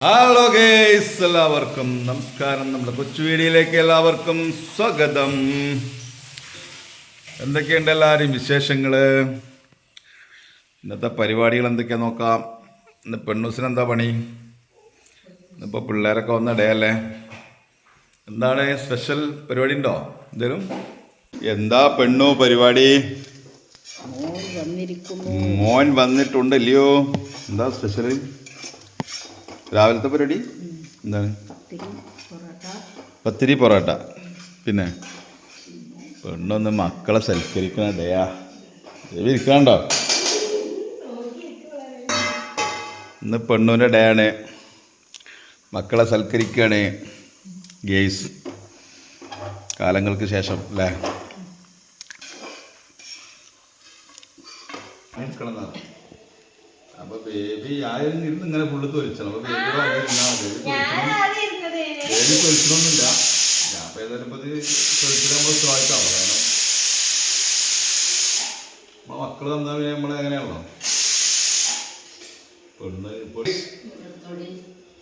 Hello guys, എല്ലാവർക്കും നമസ്കാരം. നമ്മുടെ കൊച്ചു വീഡിയോയിലേക്ക് എല്ലാവർക്കും സ്വാഗതം. എന്തൊക്കെയുണ്ട് എല്ലാവരും വിശേഷങ്ങൾ? ഇന്നത്തെ പരിപാടികൾ എന്തൊക്കെയാ നോക്കാം. ഇന്ന് പെണ്ണൂസിന് എന്താ പണി? ഇന്നിപ്പോൾ പിള്ളേരൊക്കെ വന്ന ഡേ അല്ലേ? എന്താണ് സ്പെഷ്യൽ പരിപാടി ഉണ്ടോ എന്തേലും? എന്താ പെണ്ണു പരിപാടി? മോൻ വന്നിട്ടുണ്ടല്ലയോ? എന്താ സ്പെഷ്യൽ? രാവിലത്തെ പരിപാടി എന്താണ്? പത്തിരി പൊറോട്ട. പിന്നെ പെണ്ണൊന്ന് മക്കളെ സൽക്കരിക്കണ ഡേയാ. ഇരിക്കണ്ടോ? ഇന്ന് പെണ്ണൂൻ്റെ ഡേ ആണ്. മക്കളെ സൽക്കരിക്കുകയാണ് ഗെയ്സ്. കാലങ്ങൾക്ക് ശേഷം അല്ലേ? അപ്പൊ ബേബി ആരും ഇരുന്ന് ഇങ്ങനെ ഫുള്ള് തൊലിച്ചണം. അപ്പൊ ബേബി തൊലിച്ചണമൊന്നുമില്ല. ഞാൻ അപ്പൊ ഏതായാലും ഇപ്പൊ തൊലിച്ചിട്ട് നമ്മൾ സ്വാഗതമാവും. കാരണം മക്കള് തന്നാൽ നമ്മള് എങ്ങനെയാണല്ലോ. പെണ്ണ് ഇപ്പോൾ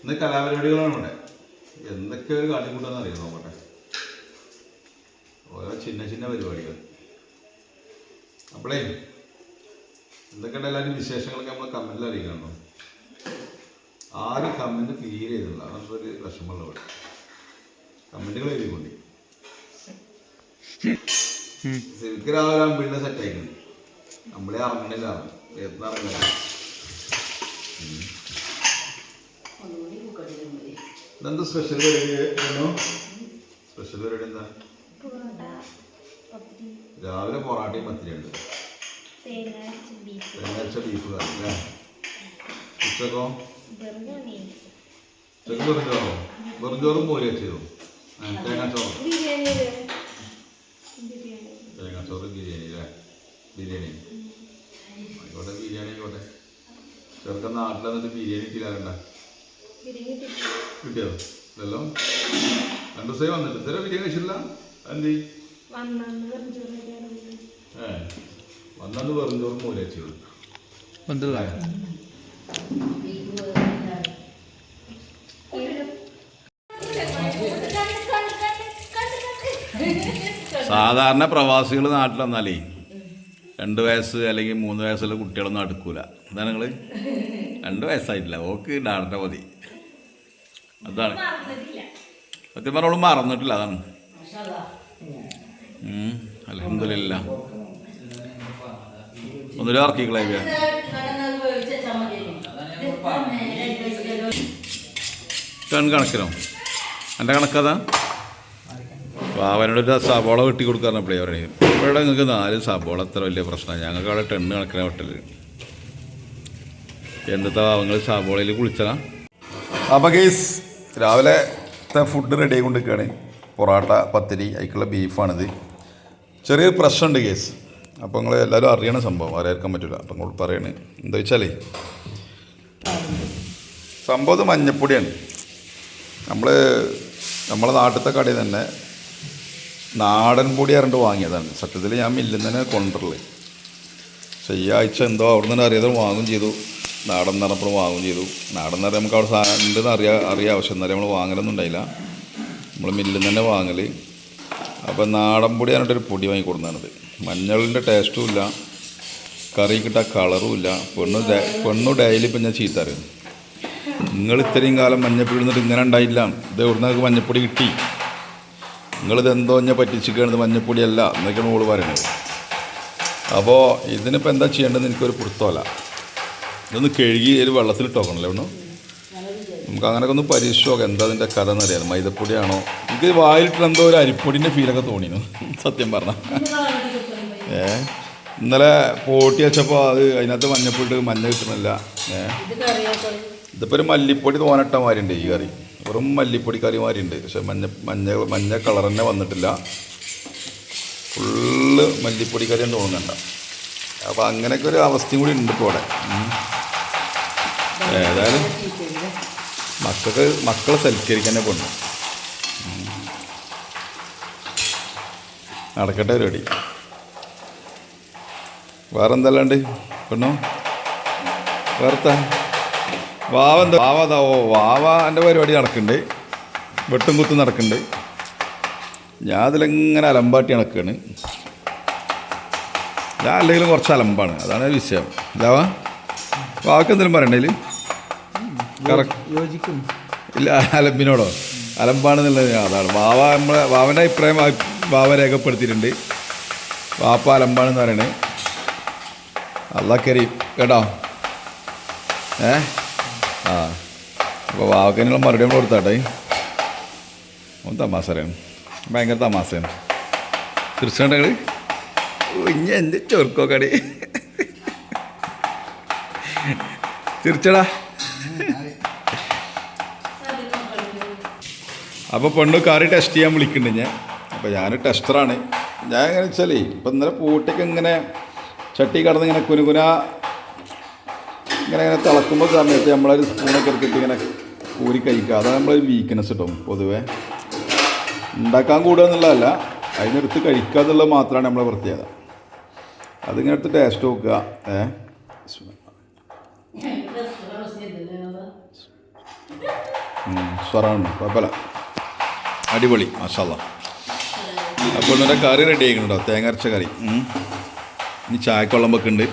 ഇന്ന് കലാപരിപാടികളാണ് ഇവിടെ. എന്തൊക്കെ ഒരു കാട്ടിക്കൂട്ടാന്ന് അറിയാം. നോക്കട്ടെ, ഓരോ ചിന്ന ചിന്ന പരിപാടികൾ. അപ്പോളേ എന്തൊക്കെയുണ്ട് എല്ലാവരും വിശേഷങ്ങളൊക്കെ നമ്മൾ കമൻറ്റിൽ അറിയിക്കണോ? ആരും കമൻറ്റ് ക്ലിയർ ചെയ്തില്ല. അതൊക്കെ ഒരു വിഷമമുള്ള ഇവിടെ. കമൻറ്റുകൾ എഴുതിക്കൊണ്ട് ശരിക്കും രാവിലെ വീടിനെ സെറ്റായിട്ടുണ്ട്. നമ്മളെ ഇറങ്ങണില്ല, ഇറങ്ങില്ല. ഇതെന്താ സ്പെഷ്യൽ പരിപാടി? സ്പെഷ്യൽ പരിപാടി എന്താ? രാവിലെ പൊറാട്ടയും പത്തിരിയുണ്ട്. തേങ്ങ ബീഫ് കറി അല്ലേ? ഉച്ചക്കോ? ഉച്ചക്ക് വെറുംചോറോ? വെറുംചോറും മോര് വെച്ചതോ? തേങ്ങാച്ചോറ്. തേങ്ങാച്ചോറ് ബിരിയാണി അല്ലേ? ബിരിയാണി ആയിക്കോട്ടെ, ബിരിയാണി ആയിക്കോട്ടെ. ചെറുക്കൻ നാട്ടിൽ വന്നിട്ട് ബിരിയാണി ഇട്ടില്ലാറുണ്ട? കിട്ടിയോ? ഇല്ലല്ലോ. 2 ദിവസമായി വന്നിട്ട് ഇതുവരെ ബിരിയാണി കഴിച്ചില്ല. എന്ത് വന്നു? വെറുംചോറും മോര് വെച്ചത്. സാധാരണ പ്രവാസികൾ നാട്ടിൽ വന്നാലേ 2 വയസ്സ് അല്ലെങ്കിൽ 3 വയസ്സുള്ള കുട്ടികളൊന്നും അടുക്കൂല. എന്താണ് നിങ്ങൾ 2 വയസ്സായിട്ടില്ല, ഓക്ക് ഡാഡ മതി. അതാണ് സത്യം പറഞ്ഞോളൂ, മറന്നിട്ടില്ല. അതാണ് അൽഹംദുലില്ലാ. ഒന്നിലും ഇറക്കിക്കളെ കണക്കിനോ? എൻ്റെ കണക്കതാ. അപ്പോൾ അവനോടൊരു സബോള വെട്ടി കൊടുക്കാറുണ്ടപ്പോഴേ പറയും, ഇവിടെ നിങ്ങൾക്ക് 4 സബോള അത്ര വലിയ പ്രശ്നമാണ്, ഞങ്ങൾക്ക് അവിടെ 10 കണക്കിനാണ് വെട്ടല്. എന്താ നിങ്ങൾ സബോളയിൽ കുളിച്ചതാ? അപ്പോൾ ഗെയ്സ്, രാവിലത്തെ ഫുഡ് റെഡി ആയി കൊണ്ടിരിക്കുകയാണ്. പൊറോട്ട, പത്തിരി, അതിക്കുള്ള ബീഫാണിത്. ചെറിയൊരു പ്രശ്നമുണ്ട് ഗെയ്സ്. അപ്പോൾ നിങ്ങൾ എല്ലാവരും അറിയണ സംഭവം, അറിയാൻ പറ്റില്ല. അപ്പം നിങ്ങൾ പറയണേ എന്താ വെച്ചാലേ, സംഭവം മഞ്ഞപ്പൊടിയാണ്. നമ്മളെ നാട്ടിലത്തെ കടയിൽ തന്നെ നാടൻ പൊടി അറിഞ്ഞിട്ട് വാങ്ങിയതാണ്. സത്യത്തിൽ ഞാൻ മില്ലിൽ നിന്ന് തന്നെ കൊണ്ടുവരല്. പക്ഷേ ഈ ആഴ്ച എന്തോ അവിടെ നിന്ന് അറിയാതെ വാങ്ങും ചെയ്തു. നാടൻ എന്ന് പറഞ്ഞപ്പോൾ വാങ്ങും ചെയ്തു. നാടൻ എന്ന് പറയാൻ നമുക്ക് അവിടെ സാധനം ഉണ്ടെന്ന് അറിയാം. പക്ഷെ എന്നാലും നമ്മൾ വാങ്ങലൊന്നും ഉണ്ടായില്ല. നമ്മൾ മില്ലിൽ നിന്ന് തന്നെ വാങ്ങൽ. അപ്പോൾ നാടൻ പൊടി പറഞ്ഞിട്ടൊരു പൊടി വാങ്ങി കൊടുക്കുന്നതാണിത്. മഞ്ഞളിൻ്റെ ടേസ്റ്റും ഇല്ല, കറി കിട്ടാൻ കളറും ഇല്ല. പെണ്ണു ഡെയിലി ഇപ്പം ഞാൻ ചീത്ത അറിയും, നിങ്ങൾ ഇത്രയും കാലം മഞ്ഞപ്പൊടി ഇടുന്നിട്ട് ഇങ്ങനെ ഉണ്ടായില്ല, ഇത് എവിടുന്ന് നിങ്ങൾക്ക് മഞ്ഞപ്പൊടി കിട്ടി, നിങ്ങളിത് എന്തോ ഞാൻ പറ്റിച്ചിരിക്കുകയാണിത്, മഞ്ഞപ്പൊടിയല്ല എന്നൊക്കെയാണ് മോള് പറയുന്നത്. അപ്പോൾ ഇതിനിപ്പോൾ എന്താ ചെയ്യേണ്ടതെന്ന് എനിക്കൊരു പിടുത്തമല്ല. ഇതൊന്ന് കഴുകി ഒരു വെള്ളത്തിലിട്ട് നോക്കണമല്ലോ ഒന്ന്. നമുക്ക് അങ്ങനെയൊക്കെ ഒന്ന് പരീക്ഷിച്ച് നോക്കാം എന്താ അതിൻ്റെ കഥ എന്നറിയാം. മൈദപ്പൊടിയാണോ? എനിക്ക് വായിലിട്ട് എന്തോ ഒരു അരിപ്പൊടിൻ്റെ ഫീലൊക്കെ തോന്നിയിരുന്നു സത്യം പറഞ്ഞാൽ. ഇന്നലെ പോട്ടി വെച്ചപ്പോൾ അത് അതിനകത്ത് മഞ്ഞപ്പൊടി മഞ്ഞ കിട്ടുന്നില്ല. ഇതിപ്പോൾ ഒരു മല്ലിപ്പൊടി തോന്നിട്ട മാതിരിയുണ്ട് ഈ കറി. വെറും മല്ലിപ്പൊടി കറി മാതിരിയുണ്ട്. പക്ഷെ മഞ്ഞ കളർ തന്നെ വന്നിട്ടില്ല. ഫുള്ള് മല്ലിപ്പൊടി കറിയെന്ന് തോന്നുന്നുണ്ട. അപ്പോൾ അങ്ങനെയൊക്കെ ഒരു അവസ്ഥയും കൂടി ഉണ്ട് ഇപ്പോൾ അവിടെ. ഏതായാലും മക്കളെ സൽക്കരിക്കാൻ പെണ്ണു നടക്കട്ടെ പരിപാടി. വേറെ എന്തല്ലാണ്ട് പെണ്ണോ? വേറെത്താ വാവ എന്താ വാവ അതാ ഓ വാവ എൻ്റെ പരിപാടി നടക്കുന്നുണ്ട്, വെട്ടും കുത്തും നടക്കുന്നുണ്ട്. ഞാൻ അതിലെങ്ങനെ അലമ്പാട്ടി നടക്കുകയാണ്. ഞാൻ അല്ലെങ്കിലും കുറച്ച് അലമ്പാണ്, അതാണ് വിഷയം. ഇതാവാ വാക്ക് എന്തെങ്കിലും പറയണ്ടേല് യോജിക്കും ഇല്ല അലമ്പിനോടോ അലമ്പാണെന്നുള്ളത് അതാണ്. വാവൻ്റെ അഭിപ്രായം വാവ രേഖപ്പെടുത്തിയിട്ടുണ്ട്. വാപ്പ അലമ്പാണെന്ന് പറയണേ. അള്ളാ കരീം കേട്ടോ. ആ അപ്പോൾ വാവക്കനുള്ള മറുപടി നമ്മൾ കൊടുത്താട്ടെ. ഒന്ന് തമാശയാണ്, ഭയങ്കര തമാശയാണ്. തീർച്ചയായിട്ടും ഇനി എന്ത് ചൊറുക്കോക്കടി ചിരിച്ചടാ. അപ്പോൾ പെണ്ണ് കറി ടെസ്റ്റ് ചെയ്യാൻ വിളിക്കുന്നുണ്ട് ഞാൻ. അപ്പോൾ ഞാൻ ടെസ്റ്ററാണ്. ഞാൻ എങ്ങനെ വെച്ചാലേ ഇപ്പം ഇന്നലെ പൂട്ടൊക്കെ ഇങ്ങനെ ചട്ടി കടന്ന് ഇങ്ങനെ കുനുകുന ഇങ്ങനെ തിളക്കുമ്പോൾ സമയത്ത് നമ്മളൊരു സ്പൂണൊക്കെ എടുത്തിട്ട് ഇങ്ങനെ കൂരി കഴിക്കുക. അതാണ് നമ്മളൊരു വീക്ക്നെസ് കിട്ടും. പൊതുവെ ഉണ്ടാക്കാൻ കൂടുക എന്നുള്ളതല്ല, അതിനെടുത്ത് കഴിക്കുക എന്നുള്ളത് മാത്രമാണ് നമ്മളെ പ്രത്യേകത. അതിങ്ങനെ എടുത്ത് ടേസ്റ്റ് നോക്കുക. സ്വറാണ് കുഴപ്പമില്ല, അടിപൊളി മാഷാല്ലാ. അപ്പോൾ ഇന്നലെ കറി റെഡി ആയിക്കണോ, തേങ്ങ അരച്ച കറി. ഇനി ചായക്കൊള്ളം വെക്കുന്നുണ്ട്.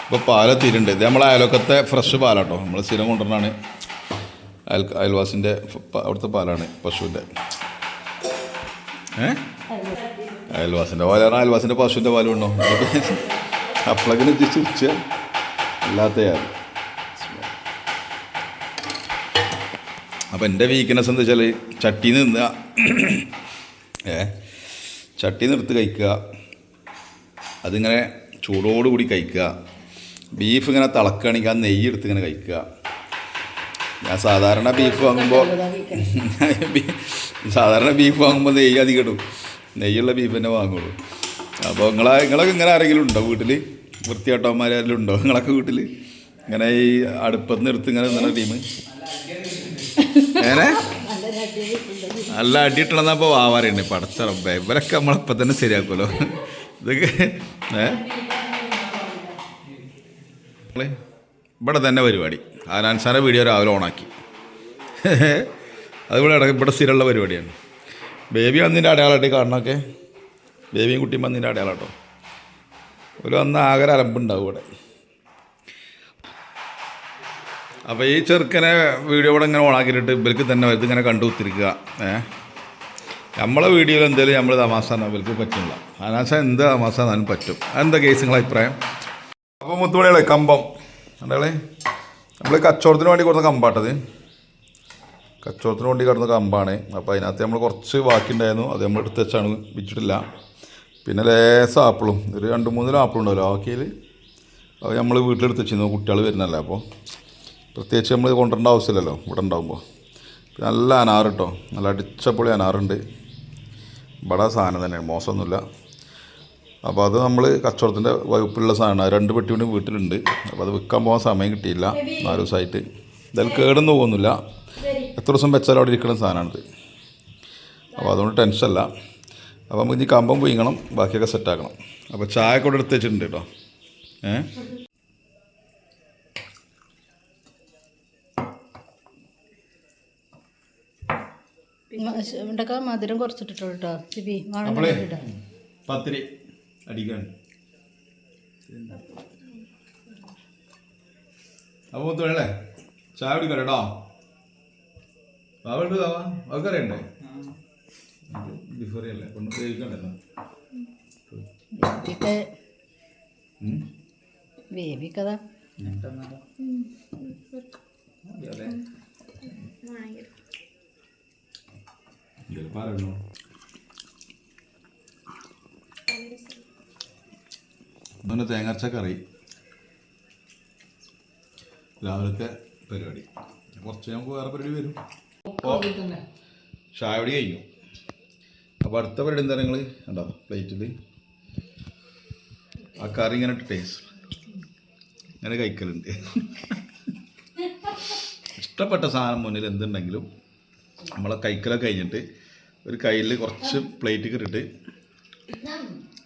ഇപ്പോൾ പാലെത്തിയിട്ടുണ്ട്. ഇത് നമ്മളെ അയലൊക്കത്തെ ഫ്രഷ് പാലാട്ടോ, നമ്മൾ സ്ഥിരം കൊണ്ടുവരണതാണ്. അയൽവാസിൻ്റെ അവിടുത്തെ പാലാണ്, പശുവിൻ്റെ. അയൽവാസിൻ്റെ പാലാണ്. അയൽവാസിൻ്റെ പശുവിൻ്റെ പാലും ഉണ്ടോ അപ്പളക്കിന് എത്തിച്ച് ഉച്ച അല്ലാത്ത യാത്. അപ്പോൾ എൻ്റെ വീക്ക്നെസ് എന്താ വെച്ചാൽ ചട്ടിയിൽ നിന്ന് ചട്ടിയിൽ നിന്ന് എടുത്ത് കഴിക്കുക, അതിങ്ങനെ ചൂടോടുകൂടി കഴിക്കുക. ബീഫ് ഇങ്ങനെ തിളക്കുകയാണെങ്കിൽ ആ നെയ്യ് എടുത്ത് ഇങ്ങനെ കഴിക്കുക. ഞാൻ സാധാരണ ബീഫ് വാങ്ങുമ്പോൾ നെയ്യ് അധികം ഇടും, നെയ്യുള്ള ബീഫ് തന്നെ വാങ്ങുള്ളൂ. അപ്പോൾ നിങ്ങളൊക്കെ ഇങ്ങനെ ആരെങ്കിലും ഉണ്ടോ വീട്ടിൽ? വൃത്തിയാട്ടന്മാരെല്ലാം ഉണ്ടോ നിങ്ങളൊക്കെ വീട്ടിൽ? ഇങ്ങനെ ഈ അടുപ്പത്ത് നിന്ന് എടുത്ത് ഇങ്ങനെ നിന്ന ടീം ഏനെ നല്ല അടിയിട്ടണമെന്നപ്പോൾ വാവാറുണ്ട്. പടച്ചറമ്പേ ഇവരൊക്കെ നമ്മളിപ്പം തന്നെ ശരിയാക്കുമല്ലോ ഇതൊക്കെ. ഇവിടെ തന്നെ പരിപാടി. ആനാൻസാൻ്റെ വീഡിയോ രാവിലെ ഓണാക്കി. അതിവിടെ ഇവിടെ സ്ഥിരമുള്ള പരിപാടിയാണ്. ബേബി വന്നതിൻ്റെ അടയാളമായിട്ട് കാണണമൊക്കെ. ബേബിയും കുട്ടിയും വന്നതിൻ്റെ അടയാളാട്ടോ. ഒരു വന്ന ആകെ അലമ്പുണ്ടാവും ഇവിടെ. അപ്പോൾ ഈ ചെറുക്കനെ വീഡിയോ ഇവിടെ ഇങ്ങനെ ഓണാക്കിയിട്ട് ഇവർക്ക് തന്നെ ഇതിങ്ങനെ കണ്ടു കുത്തിരിക്കുക. നമ്മളെ വീഡിയോയിൽ എന്തെങ്കിലും നമ്മൾ തമാശ ഇവർക്ക് പറ്റില്ല. അനാശ എന്ത് തമാശ എന്നാലും പറ്റും. അതെന്താ കേസ് നിങ്ങളെ അഭിപ്രായം? അപ്പോൾ മുത്തുമണികളെ കമ്പം എന്താളെ നമ്മൾ കച്ചവടത്തിന് വേണ്ടി കൊടുത്ത കമ്പാട്ടത്. കച്ചവടത്തിന് വേണ്ടി കിടന്ന കമ്പാണ്. അപ്പോൾ അതിനകത്ത് നമ്മൾ കുറച്ച് ബാക്കിയുണ്ടായിരുന്നു, അത് നമ്മൾ എടുത്ത് വെച്ചാണ് വിറ്റിട്ടില്ല. പിന്നെ ലേസം ആപ്പിളും ഒരു 2-3 ആപ്പിളും ഉണ്ടാവില്ല ബാക്കിയിൽ. അത് നമ്മൾ വീട്ടിലെടുത്ത് വെച്ചിരുന്നു, കുട്ടികൾ വരുന്നല്ലേ. അപ്പോൾ പ്രത്യേകിച്ച് നമ്മൾ കൊണ്ടുവരേണ്ട ആവശ്യമില്ലല്ലോ ഇവിടെ ഉണ്ടാകുമ്പോൾ. നല്ല അനാർ കേട്ടോ, നല്ല അടിച്ചപ്പൊളി അനാറുണ്ട്. ഇവിടെ സാധനം തന്നെയാണ്, മോശമൊന്നുമില്ല. അപ്പോൾ അത് നമ്മൾ കച്ചവടത്തിൻ്റെ വകുപ്പിലുള്ള സാധനമാണ്. 2 പെട്ടി കൊണ്ട് വീട്ടിലുണ്ട്. അപ്പോൾ അത് വിൽക്കാൻ പോകാൻ സമയം കിട്ടിയില്ല 4 ദിവസമായിട്ട്. എന്തായാലും കേടൊന്നും പോകുന്നില്ല, എത്ര ദിവസം വെച്ചാലും അവിടെ ഇരിക്കുന്ന സാധനമാണിത്. അപ്പോൾ അതുകൊണ്ട് ടെൻഷനല്ല. അപ്പോൾ നമുക്ക് ഇനി കമ്പം പൊയ്യണം, ബാക്കിയൊക്കെ സെറ്റാക്കണം. അപ്പോൾ ചായ കൂടെ എടുത്ത് വെച്ചിട്ടുണ്ട് കേട്ടോ. ഉണ്ടാക്കാൻ മധുരം കുറച്ചിട്ടിട്ടോ കേട്ടോ സിബി. പത്തിരി അടിക്കാൻ അപ്പോൾ തൊഴല്ലേ ചായ കുടിക്കാം കേട്ടോ. അവളുണ്ടാവാ അവൾക്കറിയണ്ടേ ബിഫോറിയല്ലേ കൊണ്ട് ഉപയോഗിക്കണ്ടല്ലോ. വേവിക്കതാ പറയണോ. ഇങ്ങനെ തേങ്ങാച്ച കറി രാവിലത്തെ പരിപാടി. കുറച്ച് നമുക്ക് വേറെ പരിപാടി വരും. ചായ പൊടി കഴിഞ്ഞു. അപ്പോൾ അടുത്ത പരിപാടി എന്താ നിങ്ങൾ കണ്ടോ പ്ലേറ്റിൽ ആ കറി ഇങ്ങനെ ടേസ്റ്റ് ഇങ്ങനെ കഴിക്കലുണ്ട്. ഇഷ്ടപ്പെട്ട സാധനം മുന്നിൽ എന്തുണ്ടെങ്കിലും നമ്മളെ കഴിക്കലൊക്കെ കഴിഞ്ഞിട്ട് ഒരു കയ്യിൽ കുറച്ച് പ്ലേറ്റ് ഇട്ടിട്ട്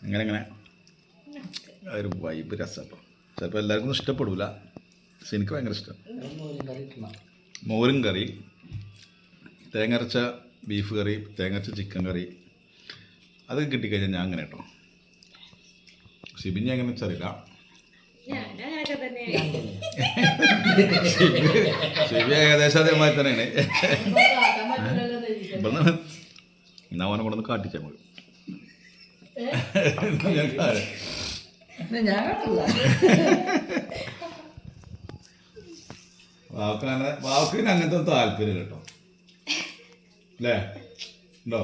അങ്ങനെ ഒരു വൈബ് രസം കേട്ടോ. ചിലപ്പോൾ എല്ലാവർക്കും ഇഷ്ടപ്പെടില്ല, പക്ഷെ എനിക്ക് ഭയങ്കര ഇഷ്ടം. മോരും കറി, തേങ്ങരച്ച ബീഫ് കറി, തേങ്ങരച്ച ചിക്കൻ കറി, അതൊക്കെ കിട്ടിക്കഴിഞ്ഞാൽ ഞാൻ അങ്ങനെ കേട്ടോ. ഷിബിനി അങ്ങനെ വെച്ചറിയില്ല. ഷിബി ഏകദേശം അതേമാതിരി തന്നെയാണ്. ഇവിടുന്ന് എന്നാ അവനെ കൊണ്ടൊന്ന് കാട്ടിച്ചാൽ മതി. വാക്കിന് അങ്ങനത്തെ താല്പര്യം കേട്ടോ അല്ലേ? ഉണ്ടോ?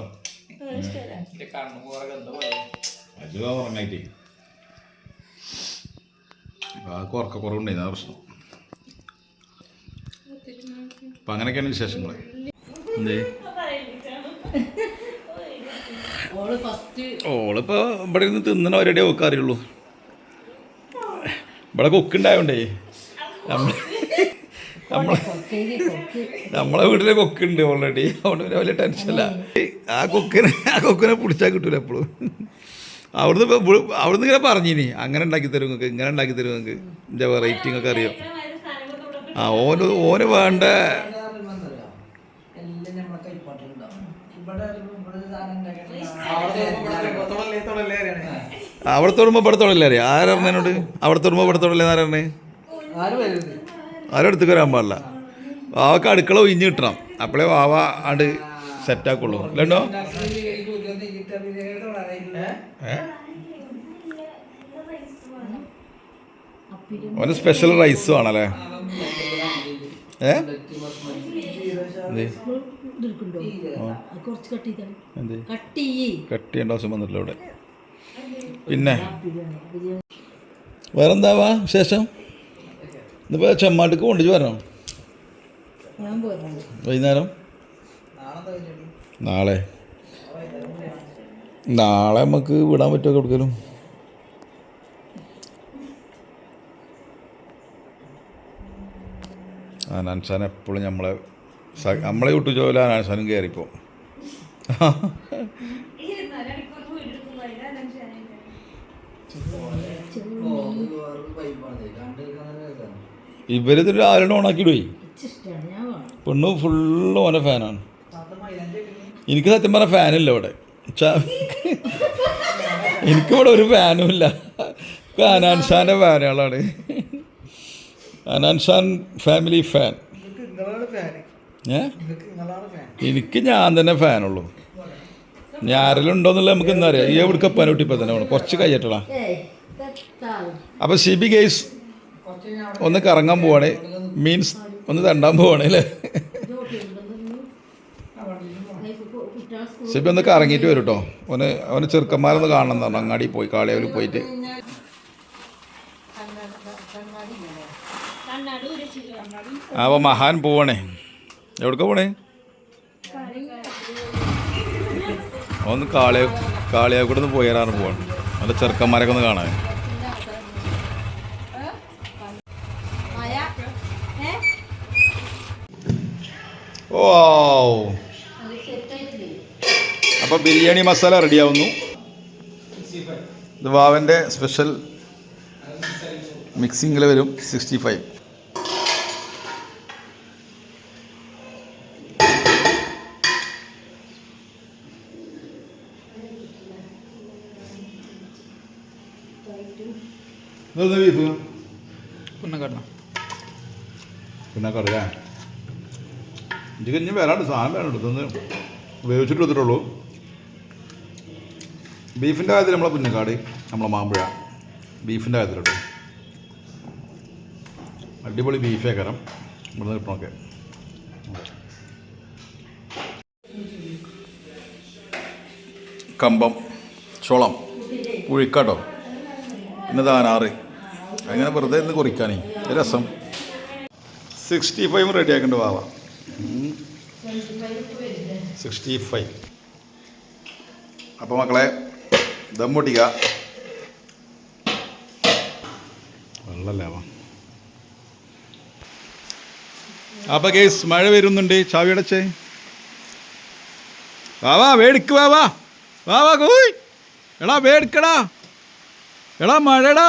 അത് ഉറങ്ങായിട്ടേ വാക്ക് ഉറക്കക്കുറവുണ്ടായിരുന്നു, ആ പ്രശ്നം. അപ്പം അങ്ങനെയൊക്കെയാണ് വിശേഷങ്ങൾ. എന്തേ ഓളിപ്പോ ഇവിടെ ഇരുന്ന് തിന്നണ ഒരേ ഒക്കെ അറിയുള്ളൂ. ഇവിടെ കൊക്കുണ്ടായോണ്ടേ നമ്മളെ വീട്ടിലെ കൊക്കുണ്ട് ഓൾറെഡി, അതുകൊണ്ട് പിന്നെ വലിയ ടെൻഷനില്ല. ആ കൊക്കിനെ പിടിച്ചാൽ കിട്ടൂല എപ്പോഴും. അവിടുന്ന് ഇങ്ങനെ പറഞ്ഞിനി അങ്ങനെ ഉണ്ടാക്കി തരും നിങ്ങൾക്ക്, ഇങ്ങനെ ഉണ്ടാക്കി തരും നിങ്ങൾക്ക്, എൻ്റെ വെറൈറ്റി ഒക്കെ അറിയാം. ആ ഓന് വേണ്ട അവിടെ തൊടുമ്പോ ഇവിടെ തൊടല്ലേ അറിയാം. ആരറിഞ്ഞോട് അവിടെ തൊടുമ്പോ ഇവിടെ തൊടല്ലേ ആരറിഞ്ഞേ? ആരും അടുത്തേക്ക് വരാൻ പാടില്ല. വാവക്ക് അടുക്കള ഒഴിഞ്ഞ് കിട്ടണം, അപ്പോഴേ വാവ ആണ്ട് സെറ്റാക്കുള്ളൂ. അല്ലല്ലോ? ഓന് സ്പെഷ്യൽ റൈസ് വേണല്ലേ? കട്ടിയേണ്ട ആവശ്യം വന്നിട്ടില്ല ഇവിടെ. പിന്നെ വേറെന്താവാ വിശേഷം? ഇന്നിപ്പോൾ ചെമ്മാട്ടിക്ക് കൊണ്ടുപോയി വരണം വൈകുന്നേരം. നാളെ നമുക്ക് വിടാൻ പറ്റുമോ കൊടുക്കലും? അനാൻസാൻ എപ്പോഴും നമ്മളെ വിട്ടു ചോല അനാൻസാനും കയറിപ്പോ. ഇവരിത് രാവിലെ ഓണാക്കിയിടുവേ. പെണ്ണു ഫുള്ള് ഓനെ ഫാനാണ്. എനിക്ക് സത്യം പറഞ്ഞ ഫാനില്ല ഇവിടെ. എനിക്കിവിടെ ഒരു ഫാനും ഇല്ല. അനാൻഷാൻ്റെ ഫാനുകളാണ്. അനാൻഷാൻ ഫാമിലി ഫാൻ. എനിക്ക് ഞാൻ തന്നെ ഫാനുള്ളൂ. ഇനി ആരെങ്കിലും ഉണ്ടോയെന്നുള്ളത് നമുക്ക് എന്താ അറിയാം. ഈ എവിടെ പനോട്ടി ഇപ്പം തന്നെ വേണം, കുറച്ച് കഴിയട്ടടാ. അപ്പോൾ ഷിബി ഗെയ്സ് ഒന്ന് കറങ്ങാൻ പോവാണ്, മീൻസ് ഒന്ന് തണ്ടാൻ പോവാണ് അല്ലേ? ഷിബി ഒന്ന് കറങ്ങിയിട്ട് വരും കേട്ടോ. അവന് ചെറുക്കന്മാരൊന്ന് കാണണം എന്ന് പറഞ്ഞു. അങ്ങാടി പോയി കാളിയാവിൽ പോയിട്ട്. അപ്പോൾ മഹാൻ പോവണേ. എവിടേക്കാ പോണേ? ഒന്ന് കാളിയാക്കൂടെ ഒന്ന് പോയാറാണ് പോവാണ്. നല്ല ചെറുക്കന്മാരൊക്കെ ഒന്ന് കാണാൻ. ഓ അപ്പോൾ ബിരിയാണി മസാല റെഡിയാവുന്നു. ഇത് വാവൻ്റെ സ്പെഷ്യൽ മിക്സിങ്ങിൽ വരും 65. ബീഫ് പിന്നക്കടല്ലേ? എനിക്ക് ഇനി വരാണ്ട് സാധനം വേണം. എടുത്തൊന്ന് വേവിച്ചിട്ട് എടുത്തിട്ടുള്ളൂ. ബീഫിൻ്റെ കാര്യത്തിൽ നമ്മളെ പുന്നക്കാട്, നമ്മളെ മാമ്പുഴ ബീഫിൻ്റെ കാര്യത്തിലുണ്ട്. അടിപൊളി ബീഫേ കരം ഇവിടുന്ന് കിട്ടണമൊക്കെ. കമ്പം, ചോളം, പുഴിക്കാട്ടോ, പിന്നെ താനാറ്, അങ്ങനെ വെറുതെ ഇന്ന് കുറിക്കാനേ രസം. 65 റെഡി ആക്കേണ്ട വാവ. 65. അപ്പോൾ മക്കളെ ദം പൊട്ടിക്കുക. വെള്ളമല്ലേ ആവാം. അപ്പോൾ കേസ് മഴ വരുന്നുണ്ട്. ചാവി അടച്ചേ. വാവാ വേടിക്ക്, വാവാ കോയ്, എടാ വേടിക്കടാ, എടാ മഴടാ.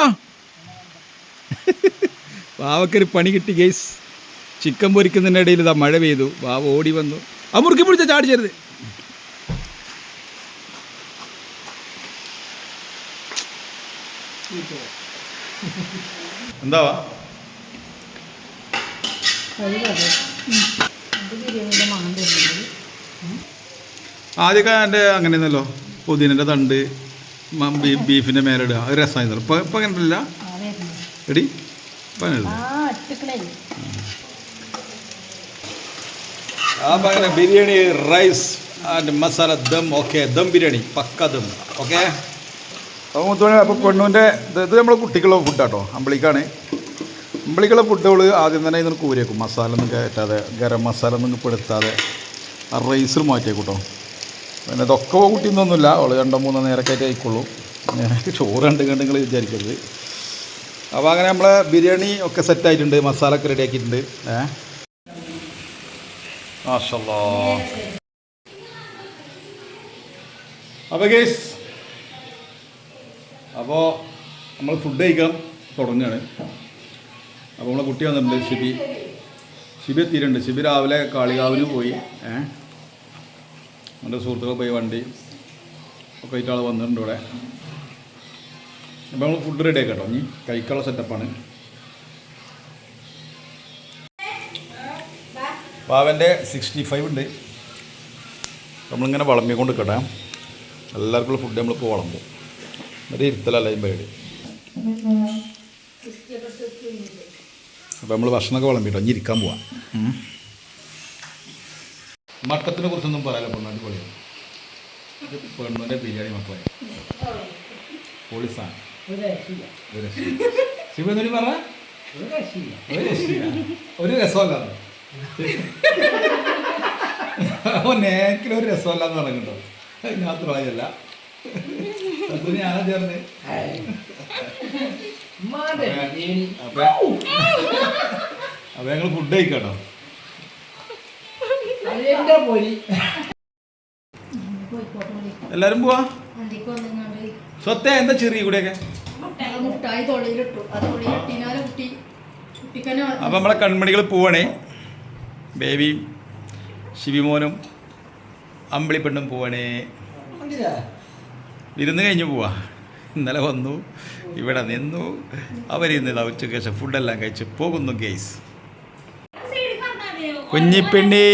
വാവക്കൊരു പണി കിട്ടി ഗൈസ്. ചിക്കൻ പൊരിക്കുന്നതിൻ്റെ ഇടയിൽ ഇതാ മഴ പെയ്തു. വാവ ഓടി വന്നു. ആ മുറുക്കി പിടിച്ച ചാടിച്ചരുത്. എന്താ ബിരിയാണിയുടെ മണം തരുന്നത് ആദ്യമൊക്കെ എൻ്റെ അങ്ങനെയൊന്നല്ലോ പുതിനൻ്റെ തണ്ട് ബീഫിൻ്റെ മേലെ ഇടുക അത് രസമായിരുന്നു. ഇപ്പം അങ്ങനെയല്ല എടി ഇപ്പം അങ്ങനെ അങ്ങനെ biryani rice and masala dum. Okay, dum biryani പക്ക ദം. ഓക്കെ, അപ്പോൾ മുത്തോണി അപ്പോൾ പെണ്ണുവിൻ്റെ ഇത് നമ്മൾ കുട്ടിക്കുള്ള ഫുഡാട്ടോ. അമ്പളിക്കാണ്. അമ്പളിക്കുള്ള ഫുഡുകൾ ആദ്യം തന്നെ ഇതിന് കൂരിയേക്കും. മസാല ഒന്നും കയറ്റാതെ, ഗരം മസാല ഒന്നും പെടുത്താതെ ആ റൈസിൽ മാറ്റിയേക്കൂട്ടോ. പിന്നെ ഇതൊക്കെ കൂട്ടിയൊന്നുമില്ല, അവൾ 2-3 നേരമൊക്കെ ആയിട്ട് ആയിക്കോളൂ. ചോറ് കണ്ട് നിങ്ങൾ വിചാരിക്കരുത്. അപ്പോൾ അങ്ങനെ നമ്മളെ ബിരിയാണി ഒക്കെ സെറ്റായിട്ടുണ്ട്, മസാല ഒക്കെ റെഡി ആക്കിയിട്ടുണ്ട്. മാഷല്ലാ. അപ്പോൾ ഗൈസ്, അപ്പോൾ നമ്മൾ ഫുഡ് കഴിക്കാൻ തുടങ്ങുകയാണ്. അപ്പോൾ നമ്മളെ കുട്ടി വന്നിട്ടുണ്ട്, ഷിബി എത്തിയിട്ടുണ്ട്. ഷിബി രാവിലെ കാളികാവിന് പോയി. എൻ്റെ സുഹൃത്തുക്കൾ പോയി വണ്ടി ഒക്കെ ആയിട്ട് ആൾ വന്നിട്ടുണ്ട് ഇവിടെ. അപ്പോൾ നമ്മൾ ഫുഡ് റെഡി ആക്കാം കേട്ടോ. ഇനി കഴിക്കാനുള്ള സെറ്റപ്പാണ്. പാവൻ്റെ 65 ഉണ്ട്. നമ്മളിങ്ങനെ വളമ്മിക്കൊണ്ട് നിൽക്കട്ടെ. എല്ലാവർക്കും ഫുഡ് നമ്മളിപ്പോൾ വളമ്പും. എന്നിട്ട് ഇരുത്തലല്ല പേടി. അപ്പോൾ നമ്മൾ ഭക്ഷണമൊക്കെ വിളമ്പിട്ടോ. ഇനി ഇരിക്കാൻ പോവാം. മട്ടത്തിനെ കുറിച്ചൊന്നും പറയാമല്ലോ. പെണ്ണാട്ടി പൊളിയാണ്. പെണ്ണുവിൻ്റെ ബിരിയാണി മക്കളെ പൊളിസാണ്. ശിവനൊരു പറഞ്ഞ ഒരു രസമല്ല. നേക്കിലൊരു രസമല്ലാന്ന് പറഞ്ഞിട്ടോ. അതിനകത്തുള്ളതല്ല അത് ഞാൻ ചേർന്ന്. അപ്പൊ ഞങ്ങൾ ഫുഡ് കഴിക്കാട്ടോ. എല്ലാരും പോവാ. സ്വത്തെ എന്താ ചെറിയ കൂടെയൊക്കെ. അപ്പൊ നമ്മളെ കൺമണികൾ പോവാണേ. ബേബിയും ശിവിമോനും അമ്പിളിപ്പെണ്ണും പോവാണേ. വിരുന്ന് കഴിഞ്ഞ് പോവാ. ഇന്നലെ വന്നു, ഇവിടെ നിന്നു. അവരിന്നില്ല ഉച്ചയ്ക്ക് ശേഷം ഫുഡെല്ലാം കഴിച്ച് പോകുന്നു ഗെയ്സ്. കുഞ്ഞിപ്പെണ്ണി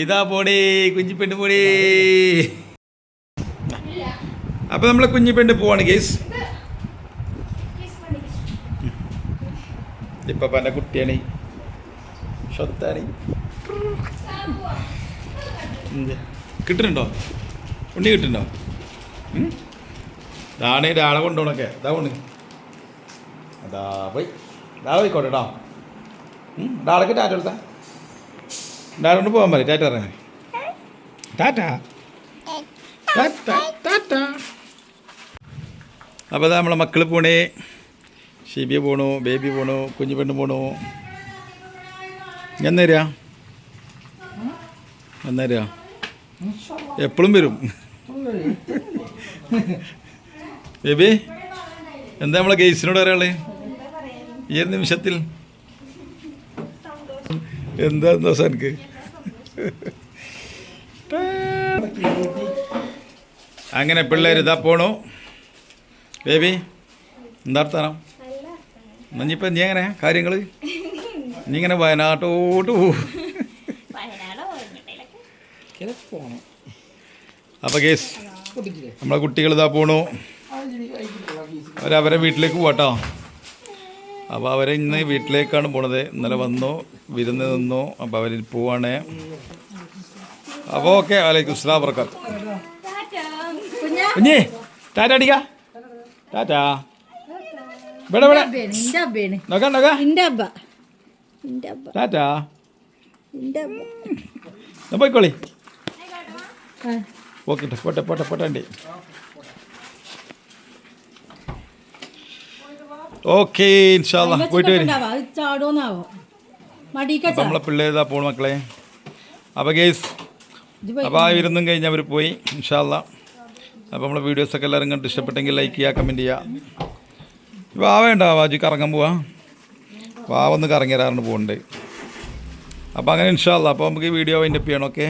ഇതാ പോണേ, കുഞ്ഞിപ്പെണ്ണ് പോണേ. അപ്പോൾ നമ്മളെ കുഞ്ഞിപ്പെണ്ണ് പോവാണ് ഗെയ്സ്. ഇപ്പം എൻ്റെ കുട്ടിയാണ്, സ്വത്താണ്. കിട്ടുന്നുണ്ടോ ഉണ്ണി? കിട്ടുന്നുണ്ടോ? ഇതാണ് ഒരാളെ കൊണ്ടുപോകണൊക്കെ. ഇതാ കൊണ്ട് അതാ പോയി. ഇതാ പോയിക്കോട്ടെ കേട്ടോ. ഡാളക്ക് ടാറ്റ എടുത്താ. ഡാളോണ്ട് പോകാൻ പറയും. ടാറ്റ പറയാൻ. ടാറ്റ ടാറ്റ. അപ്പോൾ ഇതാ നമ്മളെ മക്കൾ പോണേ. ഷിബിയ പോണു, ബേബി പോണു, കുഞ്ഞു പെണ്ണ് പോണു. ഞാൻ തരാ എന്നേരാ എപ്പോഴും വരും. ബേബി എന്താ നമ്മളെ ഗെയ്സിനോട് പറയാളേ ഈ ഒരു നിമിഷത്തിൽ? എന്താ സന്തോഷം എനിക്ക്. അങ്ങനെ പിള്ളേർ ഇതാ പോണു. ബേബി എന്താ വർത്താനം? എന്നിപ്പോൾ നീ എങ്ങനെ കാര്യങ്ങൾ? നീ ഇങ്ങനെ വയനാട്ടോട്ട് പോവും. അപ്പോൾ കേസ് നമ്മളെ കുട്ടികൾ ഇതാ പോണു. അവരവരെ വീട്ടിലേക്ക് പോവാട്ടോ. അപ്പോൾ അവരെ ഇന്ന് വീട്ടിലേക്കാണ് പോണത്. ഇന്നലെ വന്നു, വിരുന്ന് നിന്നു. അപ്പോൾ അവർ പോവാണ്. അപ്പോൾ ഓക്കെ, വലൈക്കും അസ്സലാം വബറകാത്ത്. കുഞ്ഞേ ടാറ്റ അടിക്ക. ടാറ്റ. ഇവിടെ ഇവിടെ നോക്കാം നോക്കാം. ടാറ്റ. പോയിക്കോളി. ഓക്കെ പോട്ടെ പോട്ടെ പോട്ടെ. ഓക്കെ ഇൻഷാല്ലാ പോയിട്ട് വരും. നമ്മളെ പിള്ളേർ പോണു മക്കളെ. അപ്പോൾ ഗേസ്, അപ്പോൾ ആ വിരുന്നും കഴിഞ്ഞ് അവർ പോയി ഇൻഷാല്ലാ. അപ്പോൾ നമ്മളെ വീഡിയോസൊക്കെ എല്ലാവരും കണ്ട് ഇഷ്ടപ്പെട്ടെങ്കിൽ ലൈക്ക് ചെയ്യുക, കമൻറ്റ് ചെയ്യുക. വാവേണ്ട വാജി കറങ്ങാൻ പോവാ വാവൊന്ന് കറങ്ങി തരാറുണ്ട് പോകുന്നുണ്ട് അപ്പോൾ അങ്ങനെ ഇൻഷാ അല്ലാ അപ്പോൾ നമുക്ക് ഈ വീഡിയോ വൈൻഡപ്പ് ചെയ്യണം ഓക്കെ